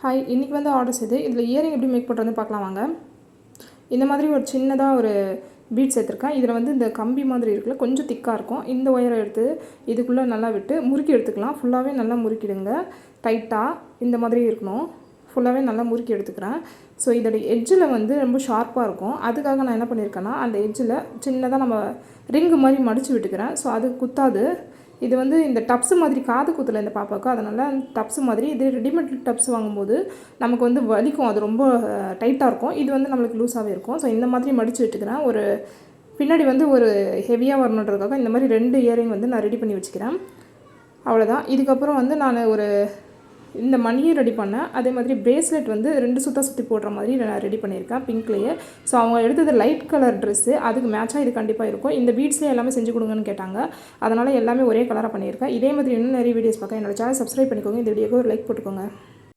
Hi, இன்றைக்கி வந்து orders இதில் இயரிங் எப்படி மேக் பண்ணுறதுன்னு பார்க்கலாம் வாங்க. இந்த மாதிரி ஒரு சின்னதாக ஒரு பீட்ஸ் எடுத்துருக்கேன். இதில் வந்து இந்த கம்பி மாதிரி இருக்குல்ல, கொஞ்சம் திக்காக இருக்கும். இந்த ஒயரை எடுத்து இதுக்குள்ளே நல்லா விட்டு முறுக்கி எடுத்துக்கலாம். ஃபுல்லாகவே நல்லா முறுக்கிடுங்க, டைட்டாக இந்த மாதிரி இருக்கணும். ஃபுல்லாகவே நல்லா முறுக்கி எடுத்துக்கிறேன். ஸோ இதோடைய எட்ஜில் வந்து ரொம்ப ஷார்ப்பாக இருக்கும். அதுக்காக நான் என்ன பண்ணியிருக்கேன்னா, அந்த எட்ஜில் சின்னதாக நம்ம ரிங்கு மாதிரி மடித்து விட்டுக்கிறேன். ஸோ அது குத்தாது. இது வந்து இந்த டப்ஸு மாதிரி காது குத்தலை இந்த பாப்பாவுக்கு, அதனால் டப்ஸு மாதிரி. இது ரெடிமேட் டப்ஸ் வாங்கும்போது நமக்கு வந்து வலிக்கும், அது ரொம்ப டைட்டாக இருக்கும். இது வந்து நம்மளுக்கு லூஸாகவே இருக்கும். ஸோ இந்த மாதிரி மடித்து விட்டுக்கிறேன். ஒரு பின்னாடி வந்து ஒரு ஹெவியாக வரணுன்றதுக்காக இந்த மாதிரி 2 இயரிங் வந்து நான் ரெடி பண்ணி வச்சுக்கிறேன். அவ்வளோதான். இதுக்கப்புறம் வந்து நான் ஒரு இந்த மணியும் ரெடி பண்ணேன். அதே மாதிரி பிரேஸ்லெட் வந்து 2 சுற்றி போடுற மாதிரி நான் ரெடி பண்ணியிருக்கேன் பிங்க்லேயே. ஸோ அவங்க எடுத்தது லைட் கலர் ட்ரெஸ்ஸு, அதுக்கு மேட்சாக இது கண்டிப்பாக இருக்கும். இந்த பீட்ஸ்லேயே எல்லாமே செஞ்சு கொடுங்கன்னு கேட்டாங்க. அதனால் எல்லாமே ஒரே கலராக பண்ணியிருக்கேன். இதே மாதிரி இன்னும் நிறைய வீடியோஸ் பார்க்க என்னோட சேனல் சப்ஸ்கிரைப் பண்ணிக்கோங்க. இந்த வீடியோக்கு ஒரு லைக் போட்டுக்கோங்க.